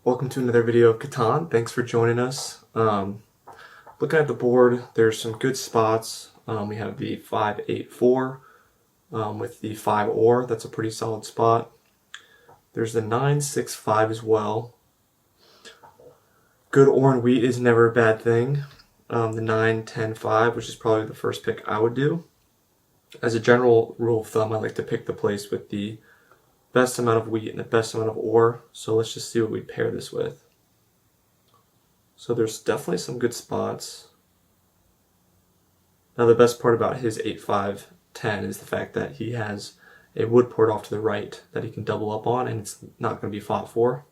Welcome to another video of Catan. Thanks for joining us. Looking at the board, there's some good spots. We have the 5-8-4 with the 5 or. That's a pretty solid spot. There's the 9-6-5 as well. Good or and wheat is never a bad thing. The 9-10-5, which is probably the first pick I would do. As a general rule of thumb, I like to pick the place with the best amount of wheat and the best amount of ore. So let's just see what we pair this with. So there's definitely some good spots. Now the best part about his 8-5-10 is the fact that he has a wood port off to the right that he can double up on, and it's not going to be fought for.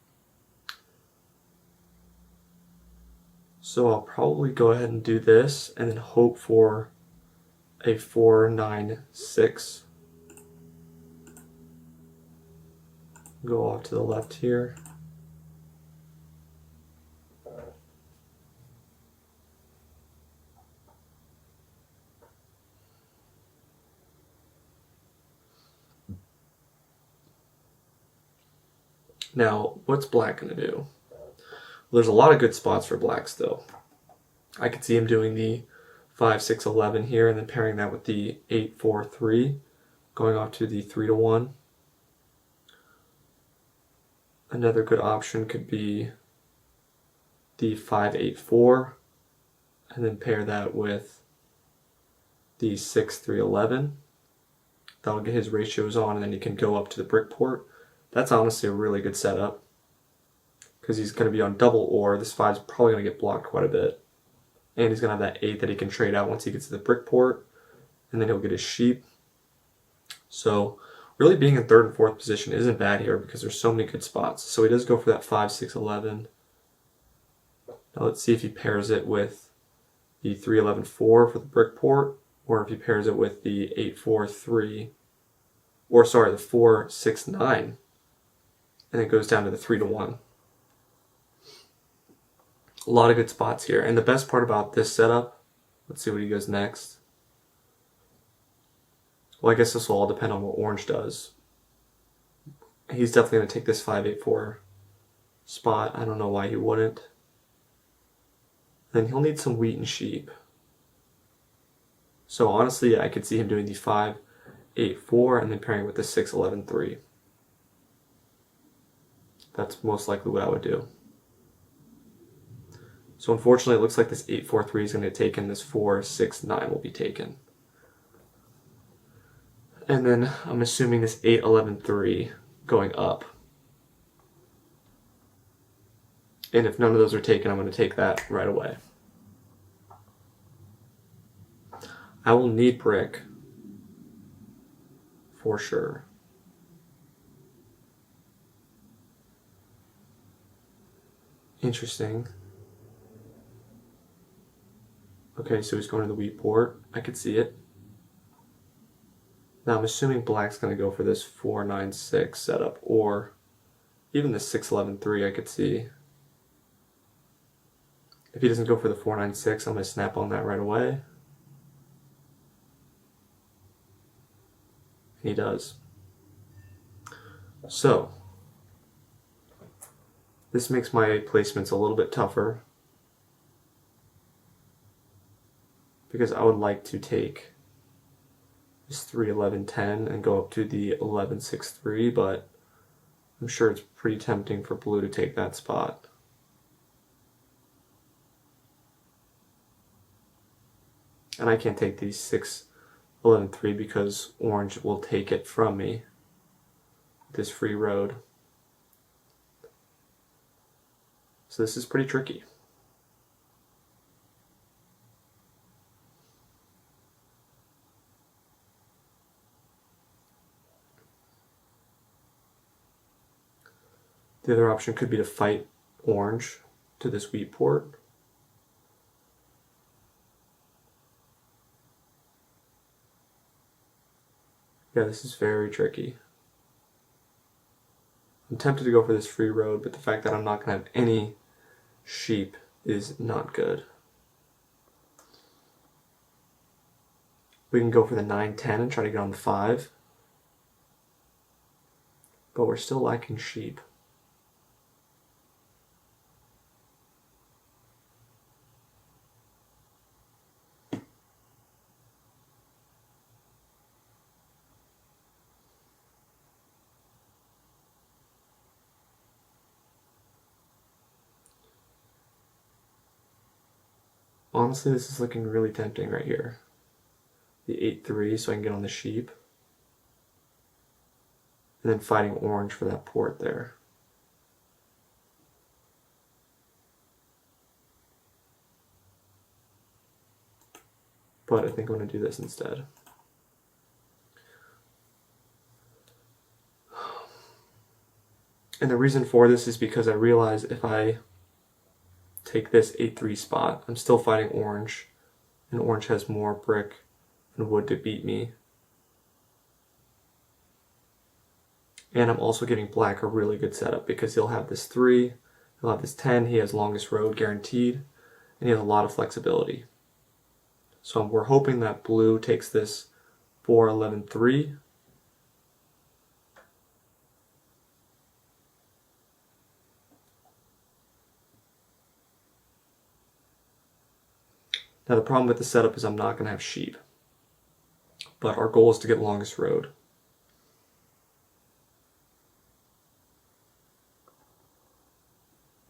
So I'll probably go ahead and do this and then hope for a 4-9-6. Go off to the left here. Now, what's black going to do? Well, there's a lot of good spots for black still. I could see him doing the 5-6-11 here and then pairing that with the 8-4-3, going off to the 3-1. Another good option could be the 5-8-4 and then pair that with the 6-3-11. That'll get his ratios on, and then he can go up to the brick port. That's honestly a really good setup because he's going to be on double ore. This 5 is probably going to get blocked quite a bit. And he's going to have that 8 that he can trade out once he gets to the brick port, and then he'll get his sheep. So really being in third and fourth position isn't bad here because there's so many good spots. So he does go for that 5-6-11. Now let's see if he pairs it with the 3-11-4 for the brick port, or if he pairs it with the 8-4-3, or sorry, the 4-6-9, and it goes down to the 3-1. A lot of good spots here. And the best part about this setup, let's see what he goes next. Well, I guess this will all depend on what orange does. He's definitely going to take this 5-8-4 spot. I don't know why he wouldn't. Then he'll need some wheat and sheep. So honestly, I could see him doing the 5-8-4 and then pairing with the 6-11-3. That's most likely what I would do. So unfortunately, it looks like this 8-4-3 is going to get taken. This 4-6-9 will be taken. And then I'm assuming this 8-11-3 going up. And if none of those are taken, I'm going to take that right away. I will need brick for sure. Interesting. Okay, so he's going to the wheat port. I could see it. Now I'm assuming black's going to go for this 4-9-6 setup, or even the 6-11-3 I could see. If he doesn't go for the 4-9-6, I'm going to snap on that right away. And he does. So, this makes my placements a little bit tougher, because I would like to take this 3-11-10 and go up to the 11-6-3, but I'm sure it's pretty tempting for blue to take that spot. And I can't take the 6-11-3 because orange will take it from me, this free road. So this is pretty tricky. The other option could be to fight orange to this wheat port. Yeah, this is very tricky. I'm tempted to go for this free road, but the fact that I'm not going to have any sheep is not good. We can go for the 9-10 and try to get on the 5. but we're still lacking sheep. Honestly, this is looking really tempting right here. The 8-3, so I can get on the sheep. And then fighting orange for that port there. But I think I'm going to do this instead. And the reason for this is because I realize if I take this 8-3 spot, I'm still fighting orange, and orange has more brick and wood to beat me. And I'm also giving black a really good setup because he'll have this 3, he'll have this 10, he has longest road guaranteed, and he has a lot of flexibility. So we're hoping that blue takes this 4-11-3. Now the problem with the setup is I'm not going to have sheep, but our goal is to get longest road.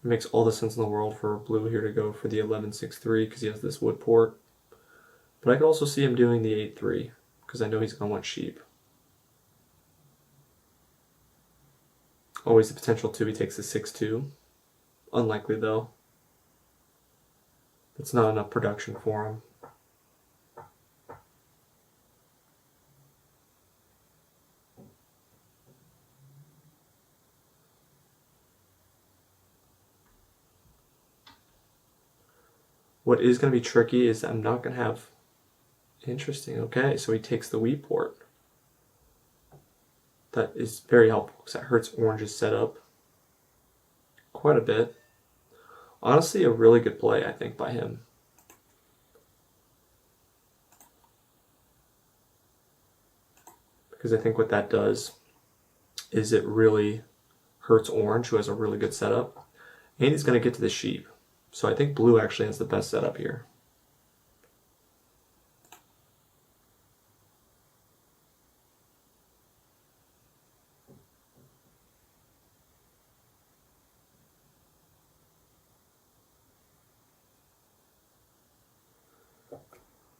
It makes all the sense in the world for blue here to go for the 11-6-3 because he has this wood port. But I could also see him doing the 8-3 because I know he's going to want sheep. Always the potential too, he takes the 6-2. Unlikely though. It's not enough production for him. What is going to be tricky is I'm not going to have... Interesting, okay, so he takes the wheat port. That is very helpful because that hurts orange's setup quite a bit. Honestly, a really good play, I think, by him. Because I think what that does is it really hurts orange, who has a really good setup. And he's going to get to the sheep. So I think blue actually has the best setup here.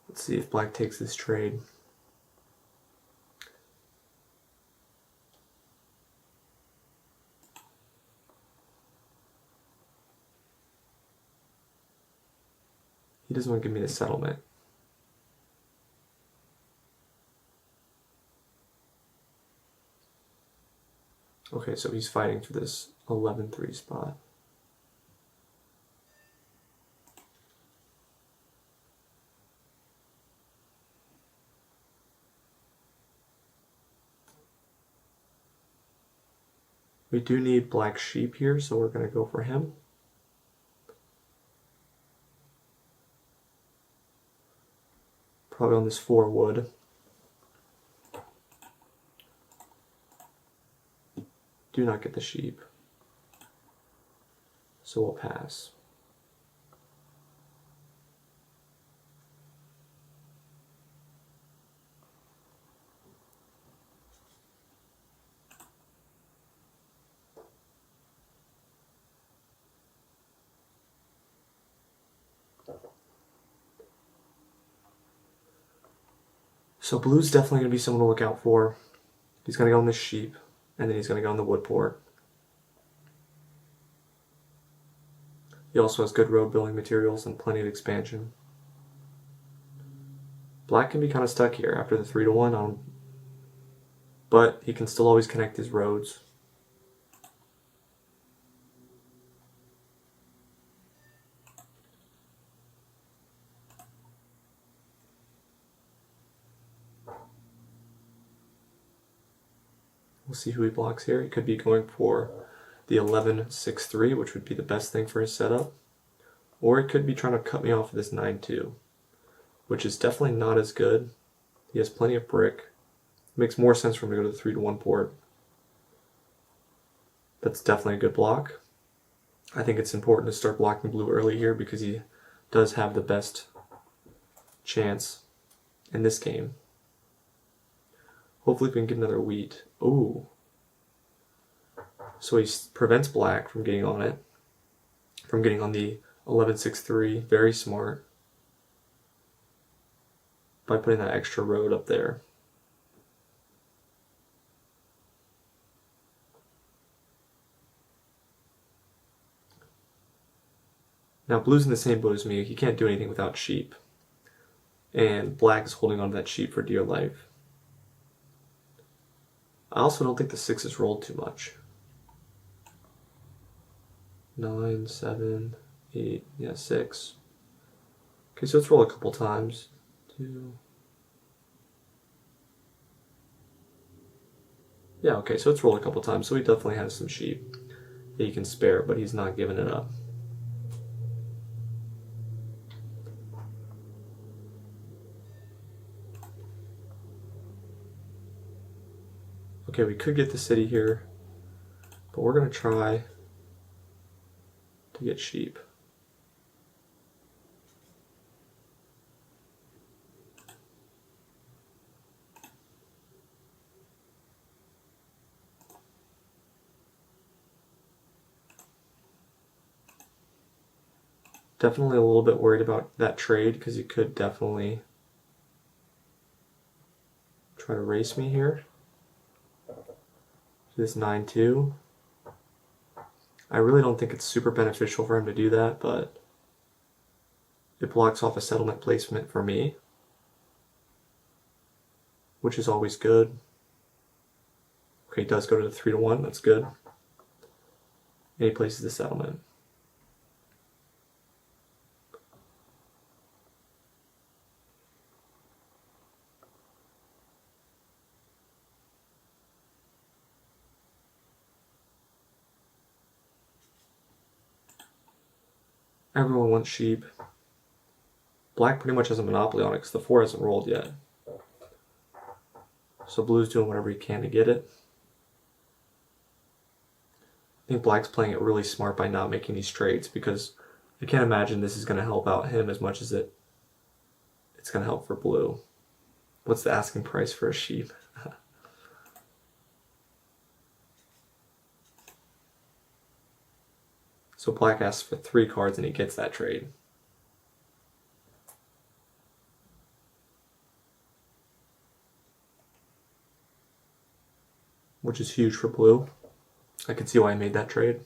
Let's see if black takes this trade. He doesn't want to give me the settlement. Okay, so he's fighting for this 11-3 spot. We do need black sheep here, so we're going to go for him. Probably on this 4 wood. Do not get the sheep. So we'll pass. So blue's definitely going to be someone to look out for. He's going to go on the sheep, and then he's going to go on the wood port. He also has good road building materials and plenty of expansion. Black can be kind of stuck here after the 3-1 on, but he can still always connect his roads. We'll see who he blocks here. He could be going for the 11-6-3, which would be the best thing for his setup. Or he could be trying to cut me off with this 9-2, which is definitely not as good. He has plenty of brick. It makes more sense for him to go to the 3-1 port. That's definitely a good block. I think it's important to start blocking blue early here because he does have the best chance in this game. Hopefully we can get another wheat. Ooh. So he prevents black from getting on it. From getting on the 11-6-3. Very smart. by putting that extra road up there. Now blue's in the same boat as me. He can't do anything without sheep. And black is holding on to that sheep for dear life. I also don't think the 6 is rolled too much. 9, 7, 8, yeah, 6. Okay, so let's roll a couple times. 2. Yeah, okay, so let's roll a couple times. So he definitely has some sheep that he can spare, but he's not giving it up. Okay, we could get the city here, but we're going to try to get sheep. Definitely a little bit worried about that trade because he could definitely try to race me here. This 9-2. I really don't think it's super beneficial for him to do that, but it blocks off a settlement placement for me, which is always good. Okay, he does go to the 3-1, that's good. And he places the settlement. Everyone wants sheep. Black pretty much has a monopoly on it because the 4 hasn't rolled yet. So blue's doing whatever he can to get it. I think black's playing it really smart by not making these trades because I can't imagine this is going to help out him as much as it's going to help for blue. What's the asking price for a sheep? So black asks for 3 cards and he gets that trade. Which is huge for blue. I can see why I made that trade.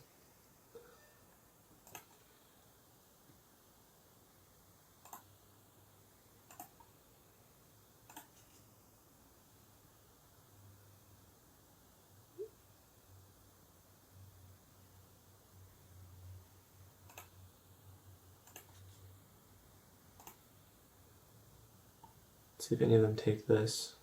See if any of them take this.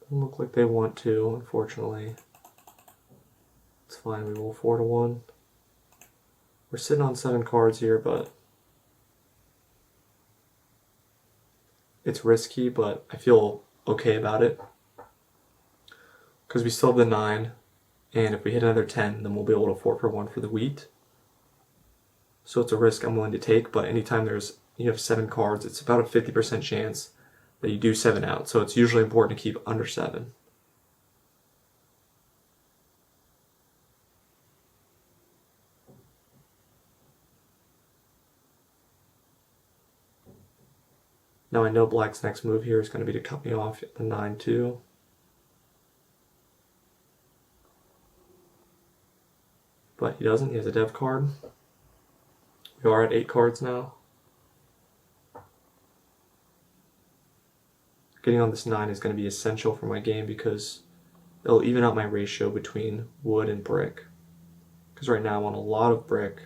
Doesn't look like they want to, unfortunately. It's fine, we roll 4-1. We're sitting on 7 cards here, but it's risky, but I feel okay about it. Because we still have the 9, and if we hit another 10, then we'll be able to 4-for-1 for the wheat. So it's a risk I'm willing to take, but anytime you have 7 cards, it's about a 50% chance that you do 7 out. So it's usually important to keep under 7. Now I know black's next move here is going to be to cut me off at the 9-2. But he doesn't, he has a dev card. We are at 8 cards now. Getting on this 9 is going to be essential for my game because it'll even out my ratio between wood and brick. Because right now I'm on a lot of brick,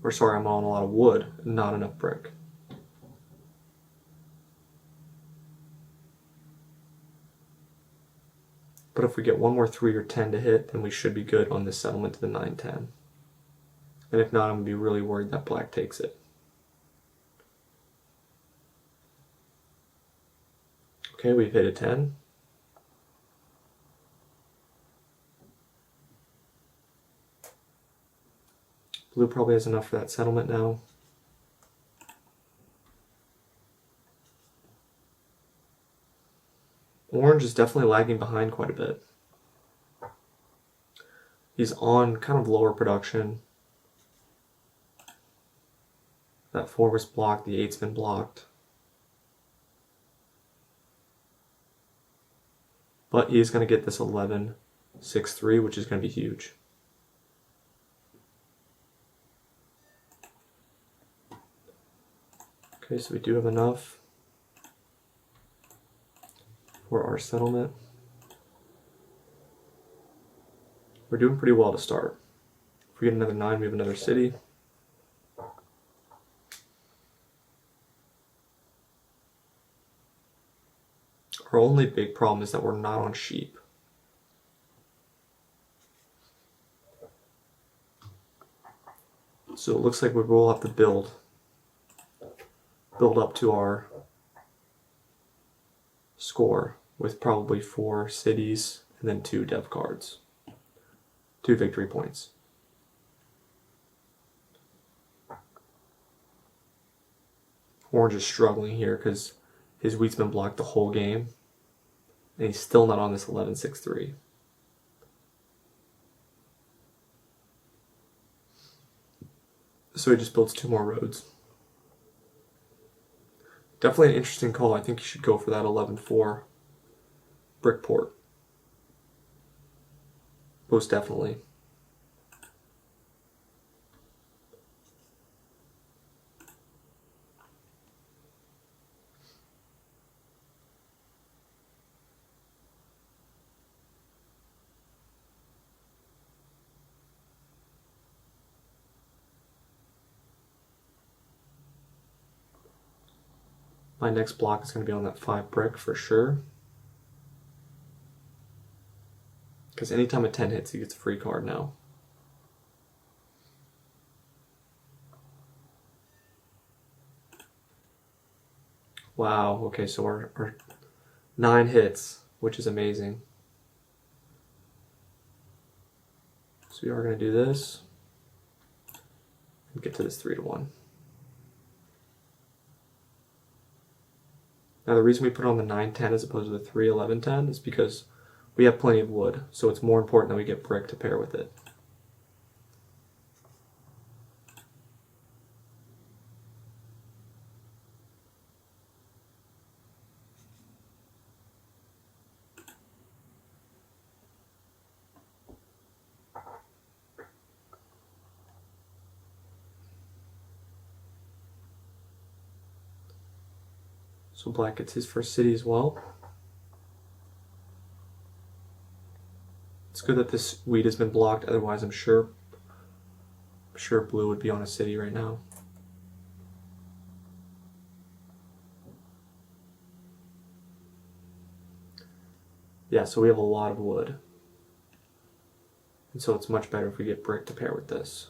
I'm on a lot of wood and not enough brick. But if we get one more 3 or 10 to hit, then we should be good on this settlement to the 9-10. And if not, I'm going to be really worried that black takes it. Okay, we've hit a 10. Blue probably has enough for that settlement now. Orange is definitely lagging behind quite a bit. He's on kind of lower production. That 4 was blocked, the 8's been blocked. But he is going to get this 11-6-3, which is going to be huge. Okay, so we do have enough for our settlement. We're doing pretty well to start. If we get another 9, we have another city. Our only big problem is that we're not on sheep. So it looks like we will have to build up to our score with probably 4 cities and then 2 dev cards. 2 victory points. Orange is struggling here because his wheat's been blocked the whole game. And he's still not on this 11-6-3. So he just builds 2 more roads. Definitely an interesting call. I think you should go for that 11-4 Brickport. Most definitely. My next block is going to be on that 5 brick for sure. Because anytime a 10 hits, he gets a free card now. Wow, okay, so our 9 hits, which is amazing. So we are going to do this and get to this 3-1. Now the reason we put on the 9-10 as opposed to the 3-11-10 is because we have plenty of wood, so it's more important that we get brick to pair with it. So black gets his first city as well. It's good that this wheat has been blocked, otherwise I'm sure blue would be on a city right now. Yeah, so we have a lot of wood. And so it's much better if we get brick to pair with this.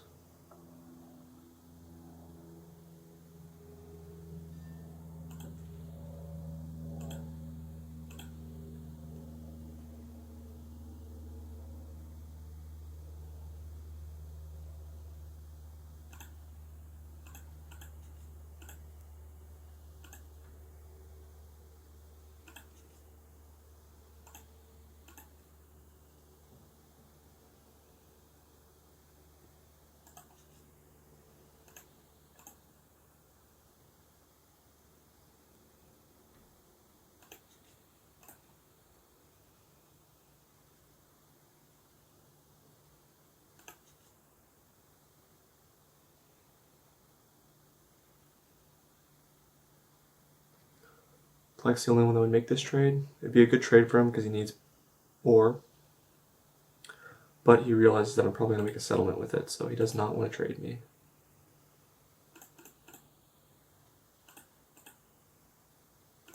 Black's the only one that would make this trade. It'd be a good trade for him because he needs ore. But he realizes that I'm probably going to make a settlement with it, so he does not want to trade me.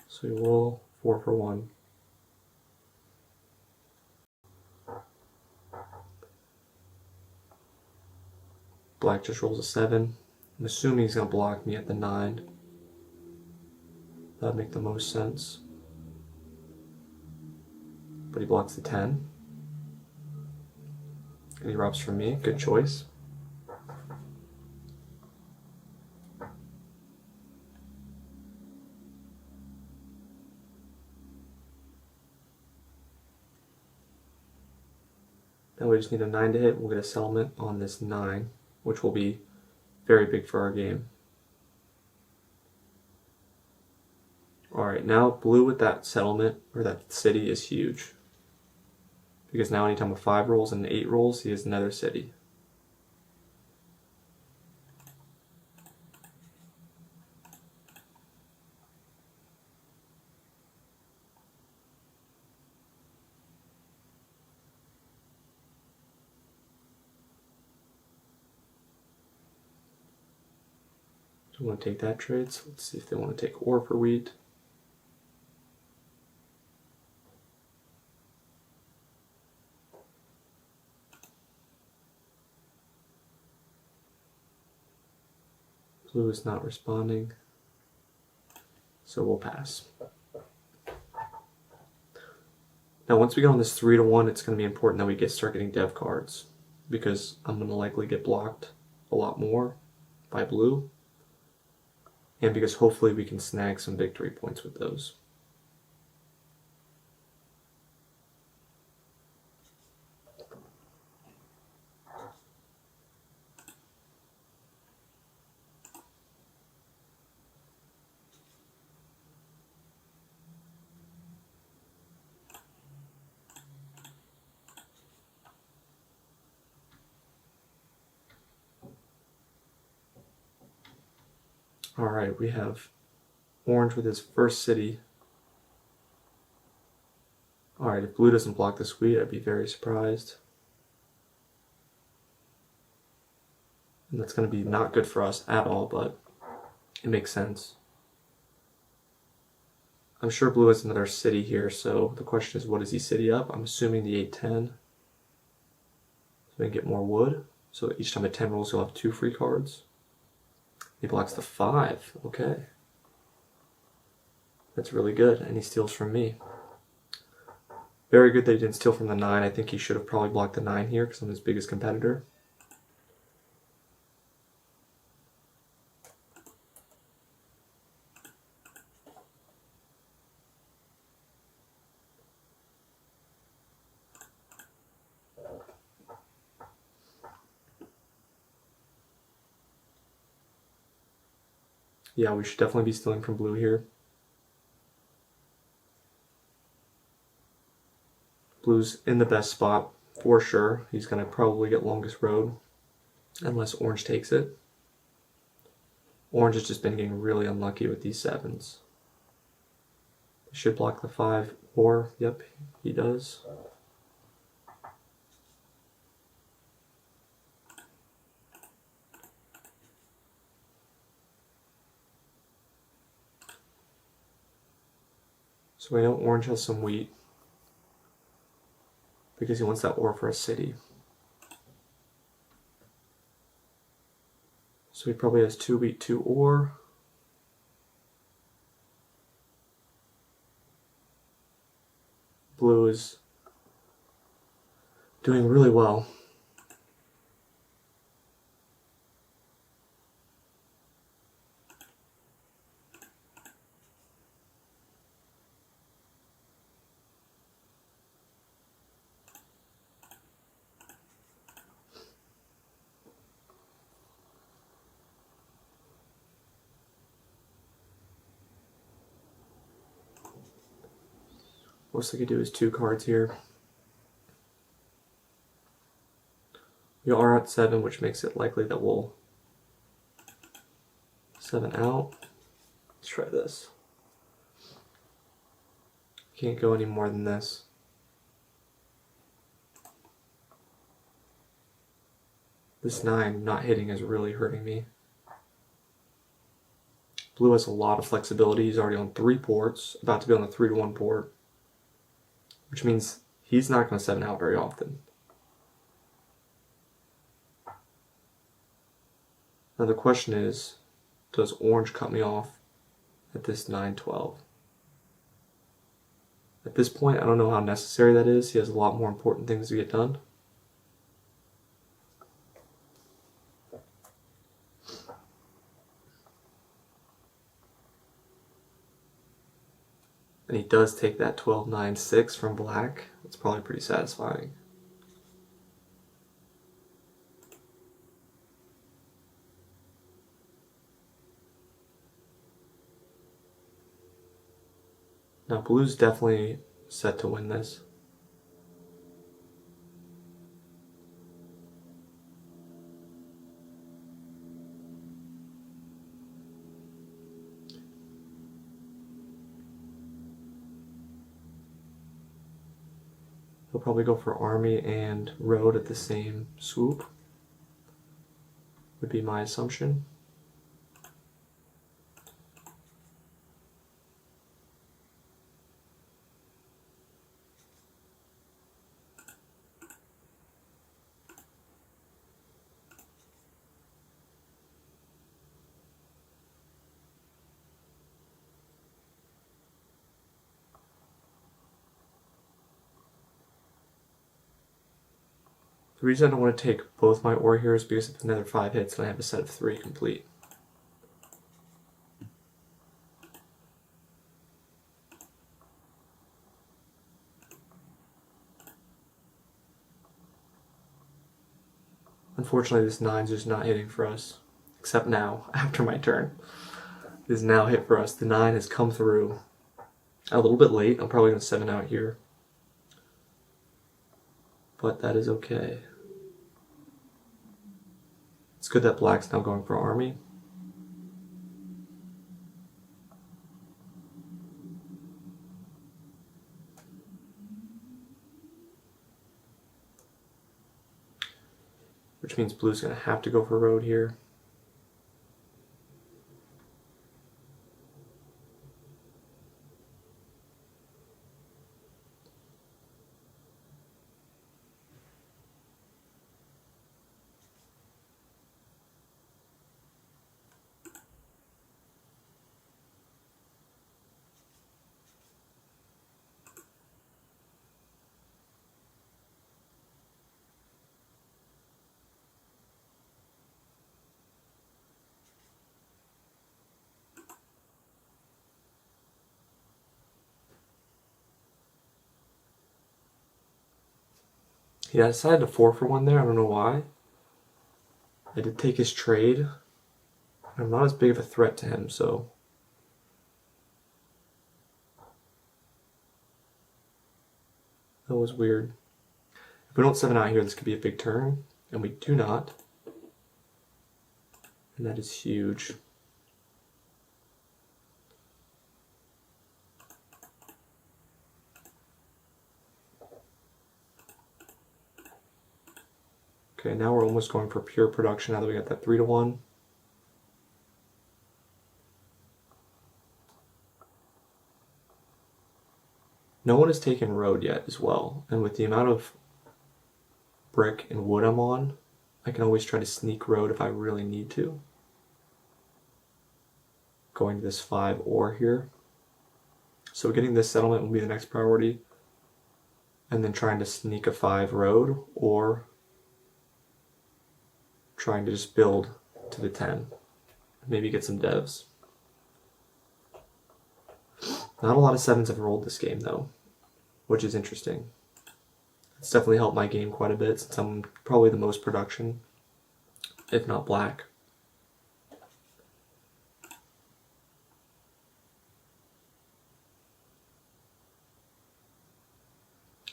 So we roll 4 for 1. Black just rolls a 7. I'm assuming he's going to block me at the 9. That'd make the most sense. But he blocks the 10. And he robs from me. Good choice. Now we just need a 9 to hit. We'll get a settlement on this 9, which will be very big for our game. Alright, now blue with that settlement, or that city, is huge. Because now anytime a 5 rolls and an 8 rolls, he has another city. Do we want to take that trade? So let's see if they want to take ore for wheat. Blue is not responding, so we'll pass. Now once we get on this 3 to 1, it's going to be important that we start getting dev cards, because I'm going to likely get blocked a lot more by blue, and because hopefully we can snag some victory points with those. Alright, we have orange with his first city. Alright, if blue doesn't block this wheat, I'd be very surprised. And that's going to be not good for us at all, but it makes sense. I'm sure blue has another city here, so the question is, what is he city up? I'm assuming the 8-10. So we can get more wood. So each time a 10 rolls, you'll have 2 free cards. He blocks the 5. Okay. That's really good, and he steals from me. Very good that he didn't steal from the 9. I think he should have probably blocked the 9 here because I'm his biggest competitor. Yeah, we should definitely be stealing from blue here. Blue's in the best spot, for sure. He's going to probably get longest road, unless orange takes it. Orange has just been getting really unlucky with these 7s. He should block the 5, or, yep, he does. So we know orange has some wheat, because he wants that ore for a city. So he probably has 2 wheat, 2 ore. Blue is doing really well. Most I could do is 2 cards here. We are at 7, which makes it likely that we'll 7 out. Let's try this. Can't go any more than this. This 9 not hitting is really hurting me. Blue has a lot of flexibility. He's already on 3 ports, about to be on the 3 to 1 port, which means he's not going to 7 out very often. Now the question is, does orange cut me off at this 9-12? At this point, I don't know how necessary that is. He has a lot more important things to get done. And he does take that 12-9-6 from black. It's probably pretty satisfying. Now blue's definitely set to win this. He'll probably go for army and road at the same swoop, would be my assumption. The reason I don't want to take both my ore here is because if another 5 hits, then I have a set of 3 complete. Unfortunately, this 9's just not hitting for us, except now, after my turn. It is now hit for us. The 9 has come through a little bit late. I'm probably going to 7 out here, but that is okay. It's good that black's now going for army. Which means blue's going to have to go for road here. Yeah, I decided to 4 for 1 there. I don't know why. I did take his trade. I'm not as big of a threat to him, so that was weird. If we don't 7 out here, this could be a big turn, and we do not. And that is huge. Okay, now we're almost going for pure production now that we got that 3 to 1. No one has taken road yet as well, and with the amount of brick and wood I'm on, I can always try to sneak road if I really need to. Going to this 5 ore here. So getting this settlement will be the next priority, and then trying to sneak a 5 road, or trying to just build to the 10. Maybe get some devs. Not a lot of 7s have rolled this game though, which is interesting. It's definitely helped my game quite a bit since I'm probably the most production, if not black.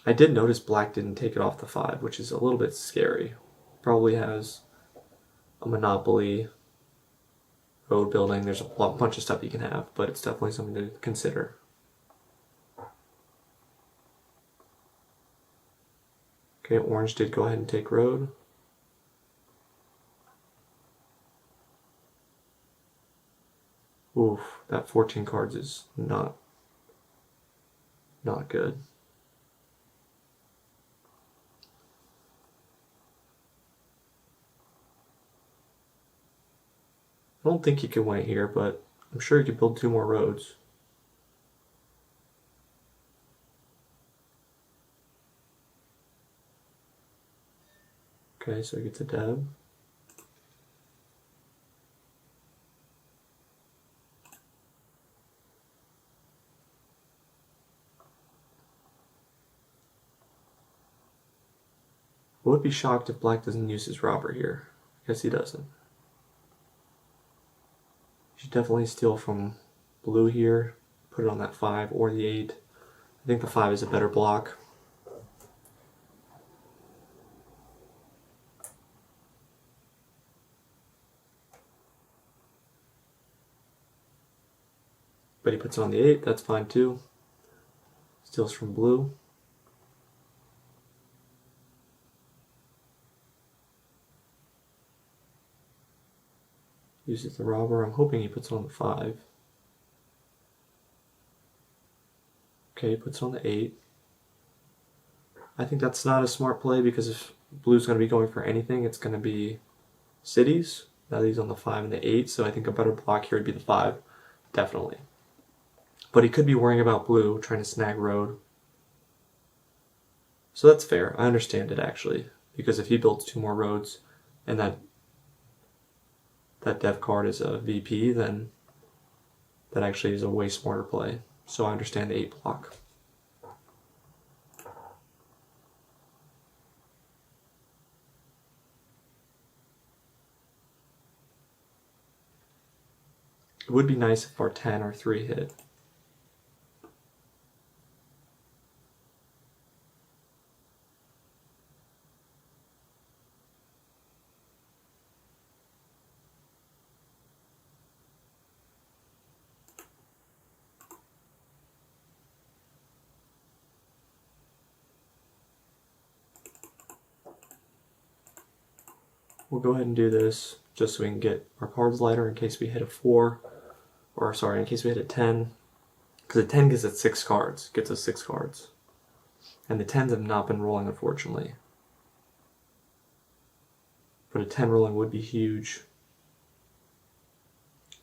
I did notice black didn't take it off the 5, which is a little bit scary. Probably has a monopoly, road building. There's a bunch of stuff you can have, but it's definitely something to consider. Okay, orange did go ahead and take road. Oof, that 14 cards is not good. I don't think you can win it here, but I'm sure you could build 2 more roads. Okay, so he gets a deb. I would be shocked if black doesn't use his robber here. I guess he doesn't. He should definitely steal from blue here, put it on that 5 or the 8. I think the 5 is a better block. But he puts it on the 8, that's fine too. Steals from blue. Uses the robber. I'm hoping he puts it on the 5. Okay, he puts it on the 8. I think that's not a smart play because if blue's going to be going for anything, it's going to be cities. Now he's on the 5 and the 8, so I think a better block here would be the 5, definitely. But he could be worrying about blue, trying to snag road. So that's fair. I understand it actually, because if he builds 2 more roads and that dev card is a VP, then that actually is a way smarter play. So I understand the 8 block. It would be nice if our 10 or 3 hit. We'll go ahead and do this just so we can get our cards lighter in case we hit a 4, or sorry, in case we hit a 10, because a 10 gives us 6 cards, gets us 6 cards. And the 10s have not been rolling, unfortunately. But a 10 rolling would be huge.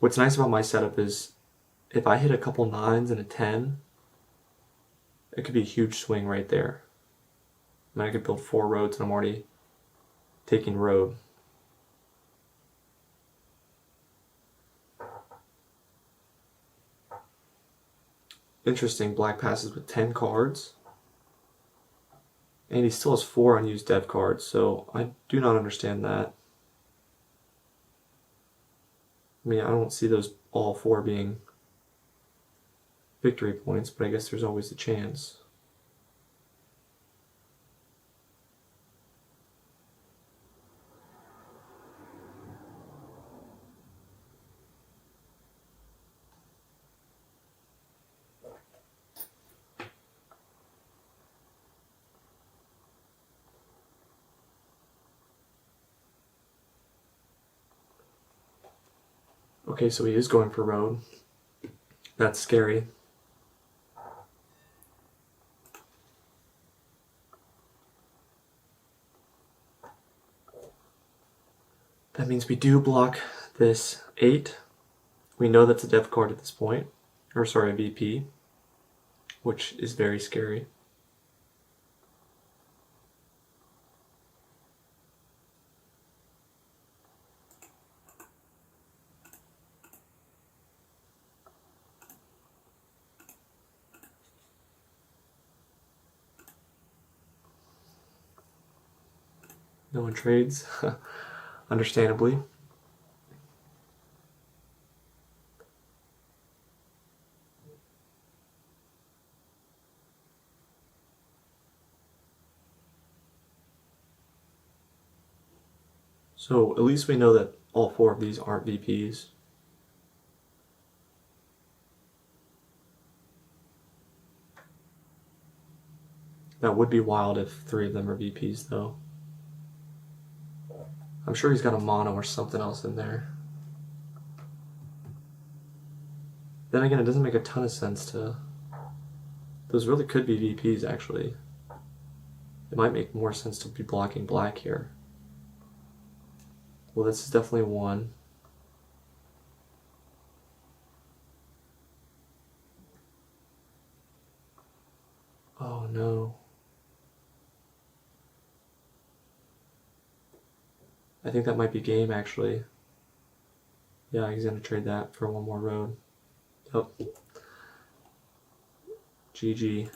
What's nice about my setup is if I hit a couple 9s and a 10, it could be a huge swing right there. I mean, I could build 4 roads and I'm already taking road. Interesting, black passes with 10 cards. And he still has 4 unused dev cards, so I do not understand that. I mean, I don't see those all 4 being victory points, but I guess there's always a chance. Okay, so he is going for road. That's scary. That means we do block this 8. We know that's a dev card at this point. Or sorry, a VP. Which is very scary. No one trades, understandably. So at least we know that all 4 of these aren't VPs. That would be wild if 3 of them are VPs though. I'm sure he's got a mono or something else in there. Then again, it doesn't make a ton of sense to... Those really could be VPs actually. It might make more sense to be blocking black here. Well, this is definitely 1. Oh no. I think that might be game actually. Yeah, he's gonna trade that for 1 more road. Yep. GG.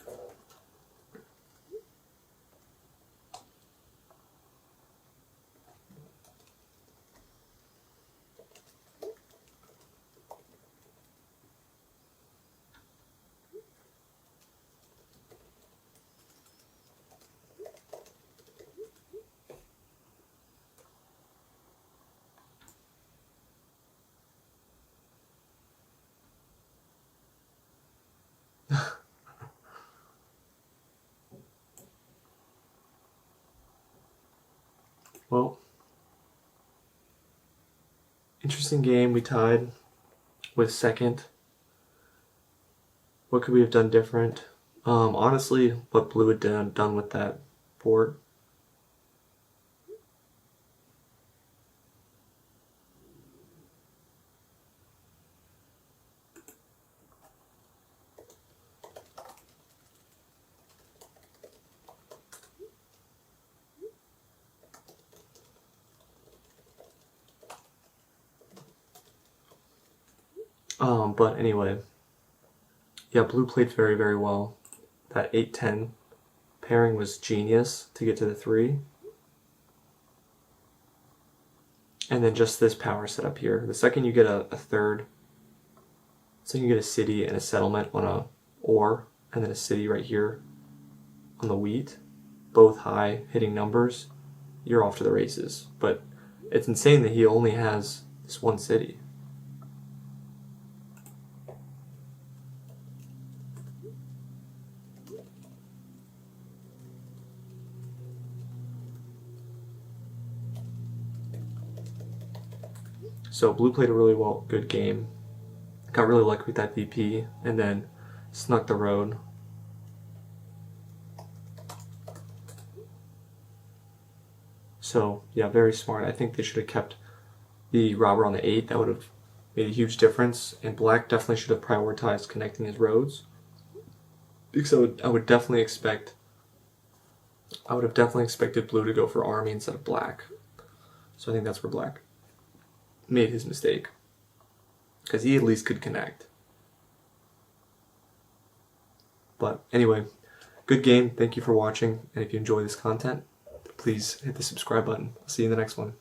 Well, interesting game. We tied with second. What could we have done different? Honestly, what blue had done with that board. But anyway, yeah, blue played very, very well. That 8-10 pairing was genius to get to the 3. And then just this power setup here. The second you get a third, so you get a city and a settlement on a ore, and then a city right here on the wheat, both high hitting numbers, you're off to the races. But it's insane that he only has this one city. So blue played a really good game. Got really lucky with that VP, and then snuck the road. So yeah, very smart. I think they should have kept the robber on the 8. That would have made a huge difference. And black definitely should have prioritized connecting his roads, because I would definitely expect. I would have definitely expected blue to go for army instead of black. So I think that's where black made his mistake, because he at least could connect. But anyway, good game. Thank you for watching, and if you enjoy this content, please hit the subscribe button. I'll see you in the next one.